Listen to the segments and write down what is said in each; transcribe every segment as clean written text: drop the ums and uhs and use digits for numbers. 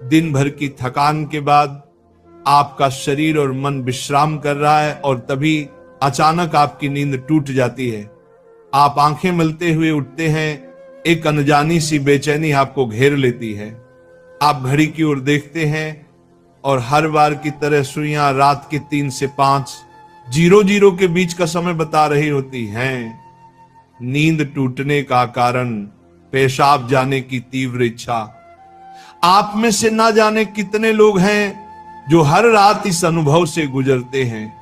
दिन भर की थकान के बाद आपका शरीर और मन विश्राम कर रहा है और तभी अचानक आपकी नींद टूट जाती है। आप आंखें मलते हुए उठते हैं, एक अनजानी सी बेचैनी आपको घेर लेती है। आप घड़ी की ओर देखते हैं और हर बार की तरह सुइयां रात के 3 से 5 00 के बीच का समय बता रही होती हैं। नींद टूटने का कारण पेशाब जाने की तीव्र इच्छा। आप में से ना जाने कितने लोग हैं जो हर रात इस अनुभव से गुजरते हैं।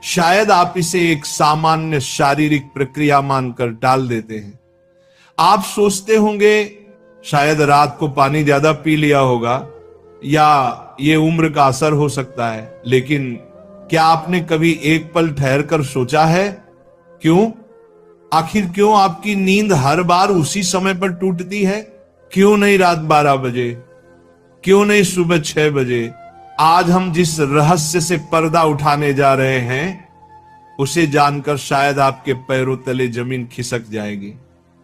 शायद आप इसे एक सामान्य शारीरिक प्रक्रिया मानकर टाल देते हैं। आप सोचते होंगे शायद रात को पानी ज्यादा पी लिया होगा या ये उम्र का असर हो सकता है, लेकिन क्या आपने कभी एक पल ठहर कर सोचा है क्यों? आखिर क्यों आपकी नींद हर बार उसी समय पर टूटती है? क्यों नहीं रात 12 बजे? क्यों नहीं सुबह 6 बजे? आज हम जिस रहस्य से पर्दा उठाने जा रहे हैं उसे जानकर शायद आपके पैरों तले जमीन खिसक जाएगी,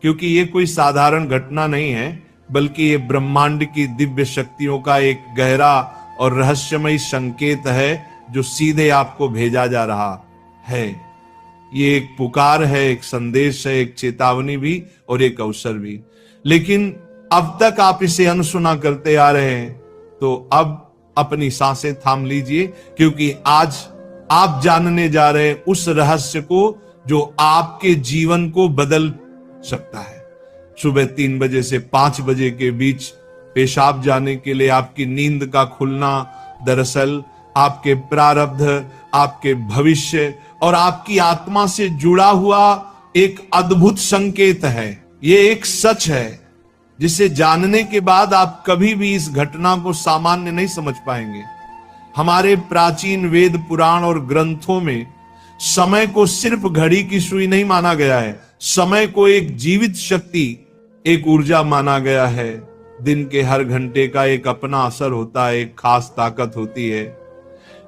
क्योंकि ये कोई साधारण घटना नहीं है, बल्कि ये ब्रह्मांड की दिव्य शक्तियों का एक गहरा और रहस्यमय संकेत है जो सीधे आपको भेजा जा रहा है। ये एक पुकार है, एक संदेश है, एक चेतावनी भी और एक अवसर भी। लेकिन अब तक आप इसे अनसुना करते आ रहे हैं, तो अब अपनी सांसें थाम लीजिए, क्योंकि आज आप जानने जा रहे हैं उस रहस्य को जो आपके जीवन को बदल सकता है। सुबह 3 बजे से 5 बजे के बीच पेशाब जाने के लिए आपकी नींद का खुलना दरअसल आपके प्रारब्ध, आपके भविष्य और आपकी आत्मा से जुड़ा हुआ एक अद्भुत संकेत है। ये एक सच है जिसे जानने के बाद आप कभी भी इस घटना को सामान्य नहीं समझ पाएंगे। हमारे प्राचीन वेद पुराण और ग्रंथों में समय को सिर्फ घड़ी की सुई नहीं माना गया है, समय को एक जीवित शक्ति, एक ऊर्जा माना गया है। दिन के हर घंटे का एक अपना असर होता है, एक खास ताकत होती है।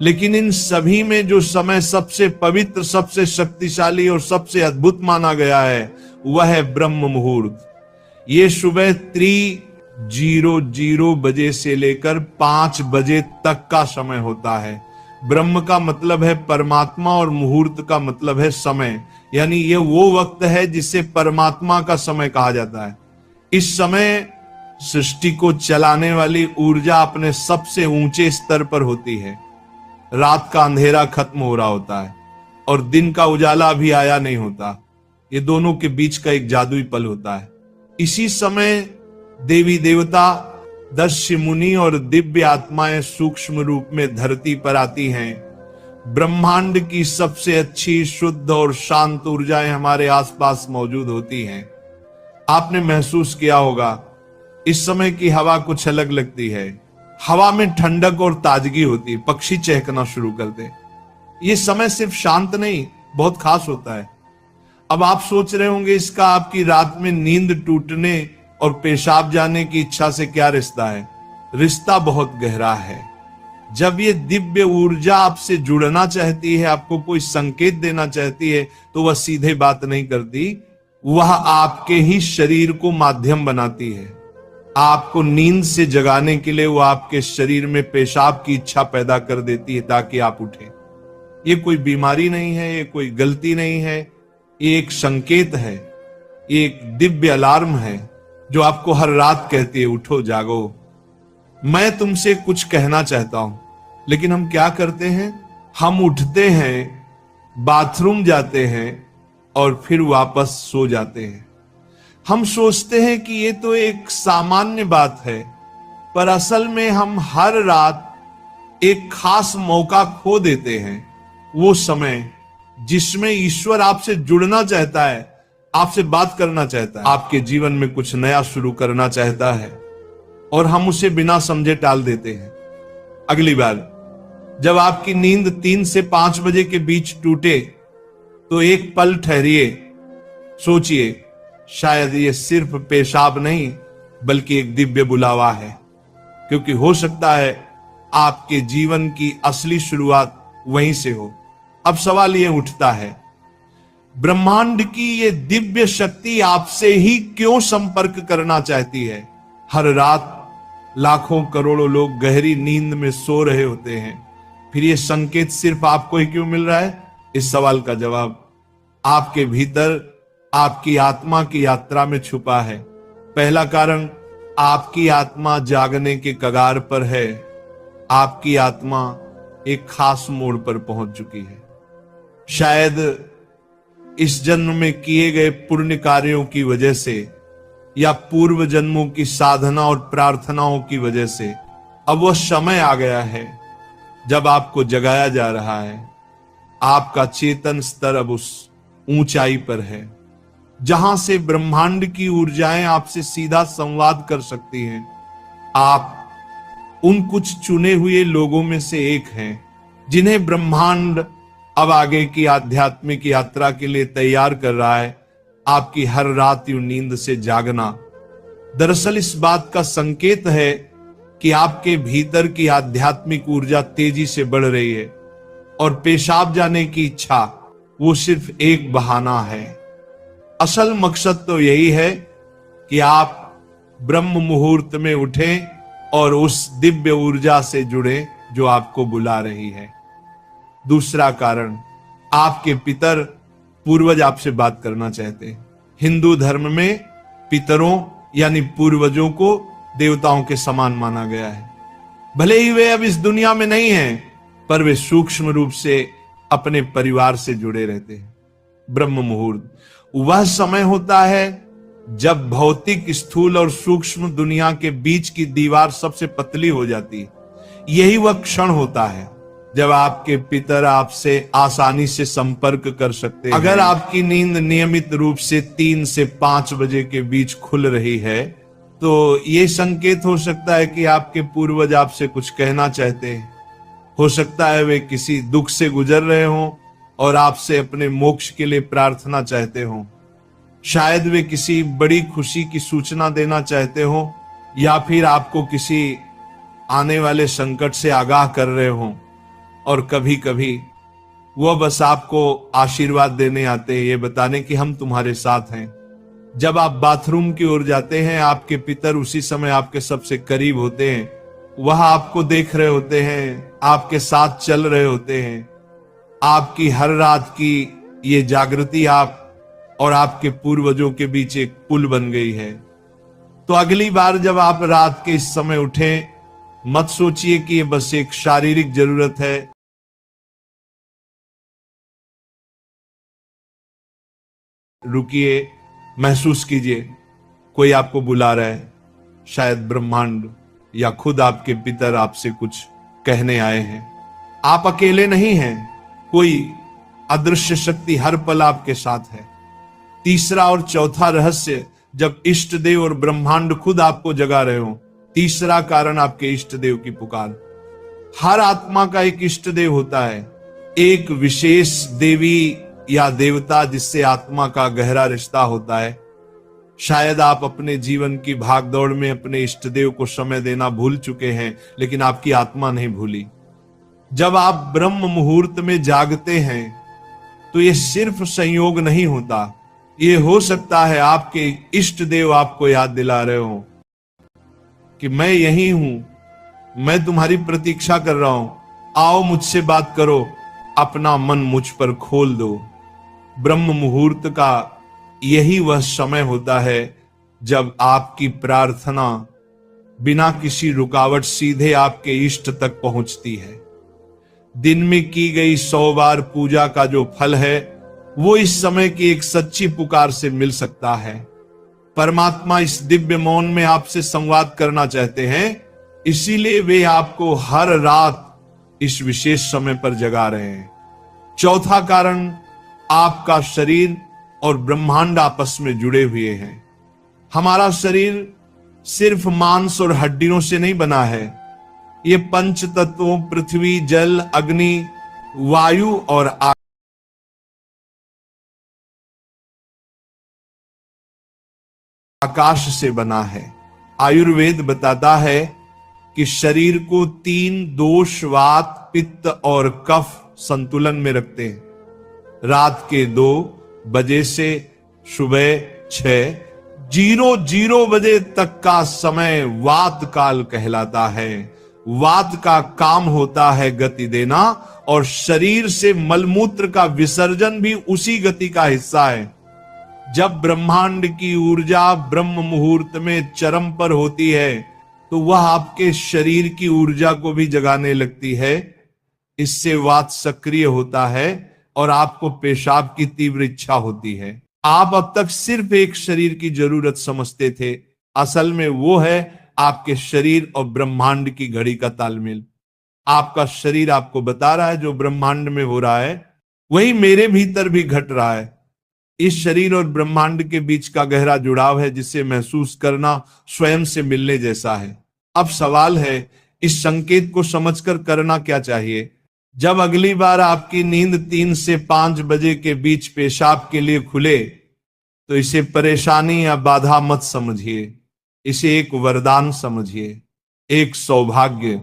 लेकिन इन सभी में जो समय सबसे पवित्र, सबसे शक्तिशाली और सबसे अद्भुत माना गया है वह है ब्रह्म मुहूर्त। ये सुबह 3:00 बजे से लेकर 5 बजे तक का समय होता है। ब्रह्म का मतलब है परमात्मा और मुहूर्त का मतलब है समय, यानी ये वो वक्त है जिसे परमात्मा का समय कहा जाता है। इस समय सृष्टि को चलाने वाली ऊर्जा अपने सबसे ऊंचे स्तर पर होती है। रात का अंधेरा खत्म हो रहा होता है और दिन का उजाला अभी आया नहीं होता। ये दोनों के बीच का एक जादुई पल होता है। इसी समय देवी देवता, दस्यु मुनि और दिव्य आत्माएं सूक्ष्म रूप में धरती पर आती हैं। ब्रह्मांड की सबसे अच्छी, शुद्ध और शांत ऊर्जाएं हमारे आसपास मौजूद होती हैं। आपने महसूस किया होगा इस समय की हवा कुछ अलग लगती है। हवा में ठंडक और ताजगी होती है, पक्षी चहकना शुरू करते। ये समय सिर्फ शांत नहीं, बहुत खास होता है। अब आप सोच रहे होंगे इसका आपकी रात में नींद टूटने और पेशाब जाने की इच्छा से क्या रिश्ता है? रिश्ता बहुत गहरा है। जब ये दिव्य ऊर्जा आपसे जुड़ना चाहती है, आपको कोई संकेत देना चाहती है, तो वह सीधे बात नहीं करती, वह आपके ही शरीर को माध्यम बनाती है। आपको नींद से जगाने के लिए वह आपके शरीर में पेशाब की इच्छा पैदा कर देती है ताकि आप उठें। ये कोई बीमारी नहीं है, ये कोई गलती नहीं है, ये एक संकेत है, ये एक दिव्य अलार्म है जो आपको हर रात कहती है उठो, जागो। मैं तुमसे कुछ कहना चाहता हूं, लेकिन हम क्या करते हैं? हम उठते हैं, बाथरूम जाते हैं और फिर वापस सो जाते हैं। हम सोचते हैं कि ये तो एक सामान्य बात है, पर असल में हम हर रात एक खास मौका खो देते हैं। वो समय जिसमें ईश्वर आपसे जुड़ना चाहता है, आपसे बात करना चाहता है, आपके जीवन में कुछ नया शुरू करना चाहता है, और हम उसे बिना समझे टाल देते हैं। अगली बार जब आपकी नींद 3 से 5 बजे के बीच टूटे तो एक पल ठहरिए, सोचिए, शायद ये सिर्फ पेशाब नहीं बल्कि एक दिव्य बुलावा है, क्योंकि हो सकता है आपके जीवन की असली शुरुआत वहीं से हो। अब सवाल ये उठता है, ब्रह्मांड की ये दिव्य शक्ति आपसे ही क्यों संपर्क करना चाहती है? हर रात लाखों करोड़ों लोग गहरी नींद में सो रहे होते हैं, फिर ये संकेत सिर्फ आपको ही क्यों मिल रहा है? इस सवाल का जवाब आपके भीतर आपकी आत्मा की यात्रा में छुपा है। पहला कारण, आपकी आत्मा जागने के कगार पर है। आपकी आत्मा एक खास मोड़ पर पहुंच चुकी है। शायद इस जन्म में किए गए पुण्य कार्यों की वजह से या पूर्व जन्मों की साधना और प्रार्थनाओं की वजह से अब वह समय आ गया है जब आपको जगाया जा रहा है। आपका चेतन स्तर अब उस ऊंचाई पर है जहां से ब्रह्मांड की ऊर्जाएं आपसे सीधा संवाद कर सकती हैं। आप उन कुछ चुने हुए लोगों में से एक हैं जिन्हें ब्रह्मांड अब आगे की आध्यात्मिक यात्रा के लिए तैयार कर रहा है। आपकी हर रात यूं नींद से जागना दरअसल इस बात का संकेत है कि आपके भीतर की आध्यात्मिक ऊर्जा तेजी से बढ़ रही है और पेशाब जाने की इच्छा वो सिर्फ एक बहाना है। असल मकसद तो यही है कि आप ब्रह्म मुहूर्त में उठें और उस दिव्य ऊर्जा से जुड़े जो आपको बुला रही है। दूसरा कारण, आपके पितर पूर्वज आपसे बात करना चाहते हैं। हिंदू धर्म में पितरों यानी पूर्वजों को देवताओं के समान माना गया है। भले ही वे अब इस दुनिया में नहीं हैं, पर वे सूक्ष्म रूप से अपने परिवार से जुड़े रहते हैं। ब्रह्म मुहूर्त वह समय होता है जब भौतिक, स्थूल और सूक्ष्म दुनिया के बीच की दीवार सबसे पतली हो जाती है। यही वह क्षण होता है जब आपके पितर आपसे आसानी से संपर्क कर सकते हैं। अगर आपकी नींद नियमित रूप से 3 से 5 बजे के बीच खुल रही है तो यह संकेत हो सकता है कि आपके पूर्वज आपसे कुछ कहना चाहते हैं। हो सकता है वे किसी दुख से गुजर रहे हों और आपसे अपने मोक्ष के लिए प्रार्थना चाहते हों। शायद वे किसी बड़ी खुशी की सूचना देना चाहते हों या फिर आपको किसी आने वाले संकट से आगाह कर रहे हों। और कभी कभी वह बस आपको आशीर्वाद देने आते हैं, ये बताने कि हम तुम्हारे साथ हैं। जब आप बाथरूम की ओर जाते हैं, आपके पितर उसी समय आपके सबसे करीब होते हैं। वह आपको देख रहे होते हैं, आपके साथ चल रहे होते हैं। आपकी हर रात की ये जागृति आप और आपके पूर्वजों के बीच एक पुल बन गई है। तो अगली बार जब आप रात के इस समय उठें, मत सोचिए कि ये बस एक शारीरिक जरूरत है। रुकिए, महसूस कीजिए कोई आपको बुला रहा है। शायद ब्रह्मांड या खुद आपके पितर आपसे कुछ कहने आए हैं। आप अकेले नहीं हैं, कोई अदृश्य शक्ति हर पल आपके साथ है। तीसरा और चौथा रहस्य, जब इष्ट देव और ब्रह्मांड खुद आपको जगा रहे हो। तीसरा कारण, आपके इष्ट देव की पुकार। हर आत्मा का एक इष्ट देव होता है, एक विशेष देवी या देवता जिससे आत्मा का गहरा रिश्ता होता है। शायद आप अपने जीवन की भागदौड़ में अपने इष्ट देव को समय देना भूल चुके हैं, लेकिन आपकी आत्मा नहीं भूली। जब आप ब्रह्म मुहूर्त में जागते हैं तो यह सिर्फ संयोग नहीं होता, ये हो सकता है आपके इष्ट देव आपको याद दिला रहे हो कि मैं यही हूं, मैं तुम्हारी प्रतीक्षा कर रहा हूं, आओ मुझसे बात करो, अपना मन मुझ पर खोल दो। ब्रह्म मुहूर्त का यही वह समय होता है जब आपकी प्रार्थना बिना किसी रुकावट सीधे आपके इष्ट तक पहुंचती है। दिन में की गई 100 बार पूजा का जो फल है वो इस समय की एक सच्ची पुकार से मिल सकता है। परमात्मा इस दिव्य मौन में आपसे संवाद करना चाहते हैं, इसीलिए वे आपको हर रात इस विशेष समय पर जगा रहे हैं। चौथा कारण, आपका शरीर और ब्रह्मांड आपस में जुड़े हुए हैं। हमारा शरीर सिर्फ मांस और हड्डियों से नहीं बना है, ये पंच तत्वों पृथ्वी, जल, अग्नि, वायु और आकाश से बना है। आयुर्वेद बताता है कि शरीर को 3 दोष, वात, पित्त और कफ संतुलन में रखते हैं। रात के 2 बजे से सुबह 6, 0 बजे तक का समय वात काल कहलाता है। वात का काम होता है गति देना, और शरीर से मलमूत्र का विसर्जन भी उसी गति का हिस्सा है। जब ब्रह्मांड की ऊर्जा ब्रह्म मुहूर्त में चरम पर होती है तो वह आपके शरीर की ऊर्जा को भी जगाने लगती है। इससे वात सक्रिय होता है और आपको पेशाब की तीव्र इच्छा होती है। आप अब तक सिर्फ एक शरीर की जरूरत समझते थे, असल में वो है आपके शरीर और ब्रह्मांड की घड़ी का तालमेल। आपका शरीर आपको बता रहा है जो ब्रह्मांड में हो रहा है वही मेरे भीतर भी घट रहा है। इस शरीर और ब्रह्मांड के बीच का गहरा जुड़ाव है जिसे महसूस करना स्वयं से मिलने जैसा है। अब सवाल है इस संकेत को समझकर करना क्या चाहिए। जब अगली बार आपकी नींद 3 से 5 बजे के बीच पेशाब के लिए खुले तो इसे परेशानी या बाधा मत समझिए, इसे एक वरदान समझिए, एक सौभाग्य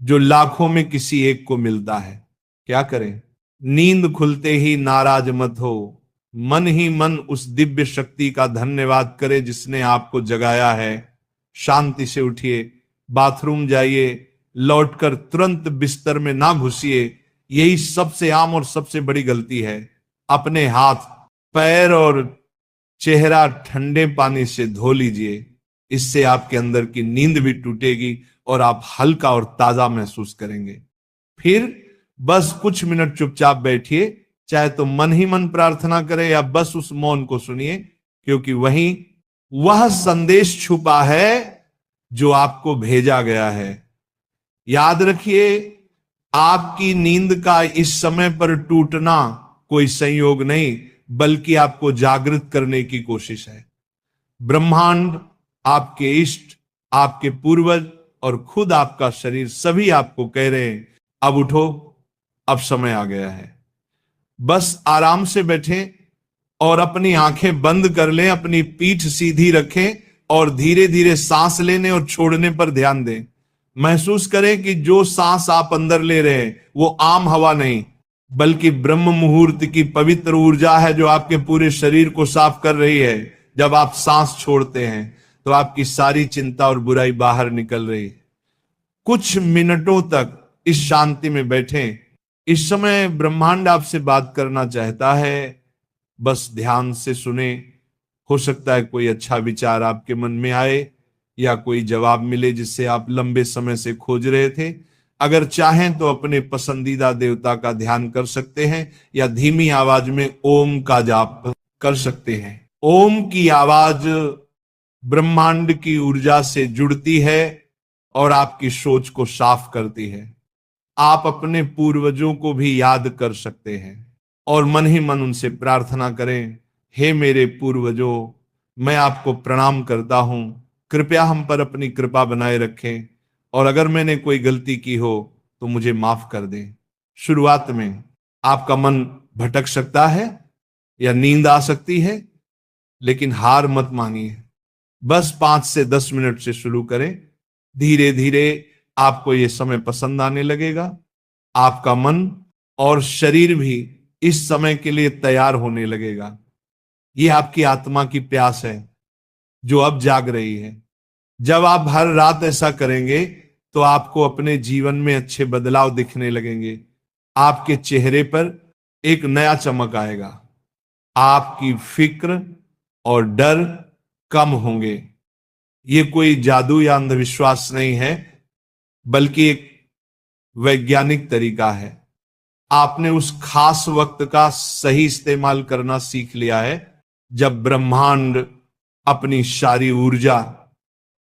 जो लाखों में किसी एक को मिलता है। क्या करें? नींद खुलते ही नाराज मत हो, मन ही मन उस दिव्य शक्ति का धन्यवाद करें जिसने आपको जगाया है। शांति से उठिए, बाथरूम जाइए, लौटकर तुरंत बिस्तर में ना घुसिए। यही सबसे आम और सबसे बड़ी गलती है। अपने हाथ, पैर और चेहरा ठंडे पानी से धो लीजिए। इससे आपके अंदर की नींद भी टूटेगी और आप हल्का और ताजा महसूस करेंगे। फिर बस कुछ मिनट चुपचाप बैठिए, चाहे तो मन ही मन प्रार्थना करें या बस उस मौन को सुनिए, क्योंकि वहीं वह संदेश छुपा है जो आपको भेजा गया है। याद रखिए, आपकी नींद का इस समय पर टूटना कोई संयोग नहीं बल्कि आपको जागृत करने की कोशिश है। ब्रह्मांड, आपके इष्ट, आपके पूर्वज और खुद आपका शरीर सभी आपको कह रहे हैं अब उठो, अब समय आ गया है। बस आराम से बैठें और अपनी आंखें बंद कर लें, अपनी पीठ सीधी रखें और धीरे धीरे सांस लेने और छोड़ने पर ध्यान दें। महसूस करें कि जो सांस आप अंदर ले रहे हैं वो आम हवा नहीं बल्कि ब्रह्म मुहूर्त की पवित्र ऊर्जा है जो आपके पूरे शरीर को साफ कर रही है। जब आप सांस छोड़ते हैं तो आपकी सारी चिंता और बुराई बाहर निकल रही है। कुछ मिनटों तक इस शांति में बैठें। इस समय ब्रह्मांड आपसे बात करना चाहता है, बस ध्यान से सुने। हो सकता है कोई अच्छा विचार आपके मन में आए या कोई जवाब मिले जिसे आप लंबे समय से खोज रहे थे। अगर चाहें तो अपने पसंदीदा देवता का ध्यान कर सकते हैं या धीमी आवाज में ओम का जाप कर सकते हैं। ओम की आवाज ब्रह्मांड की ऊर्जा से जुड़ती है और आपकी सोच को साफ करती है। आप अपने पूर्वजों को भी याद कर सकते हैं और मन ही मन उनसे प्रार्थना करें, हे मेरे पूर्वजों, मैं आपको प्रणाम करता हूं, कृपया हम पर अपनी कृपा बनाए रखें और अगर मैंने कोई गलती की हो तो मुझे माफ कर दें। शुरुआत में आपका मन भटक सकता है या नींद आ सकती है, लेकिन हार मत मानिए। बस 5 से 10 मिनट से शुरू करें। धीरे धीरे आपको यह समय पसंद आने लगेगा। आपका मन और शरीर भी इस समय के लिए तैयार होने लगेगा। यह आपकी आत्मा की प्यास है जो अब जाग रही है। जब आप हर रात ऐसा करेंगे तो आपको अपने जीवन में अच्छे बदलाव दिखने लगेंगे। आपके चेहरे पर एक नया चमक आएगा। आपकी फिक्र और डर कम होंगे। ये कोई जादू या अंधविश्वास नहीं है बल्कि एक वैज्ञानिक तरीका है। आपने उस खास वक्त का सही इस्तेमाल करना सीख लिया है जब ब्रह्मांड अपनी सारी ऊर्जा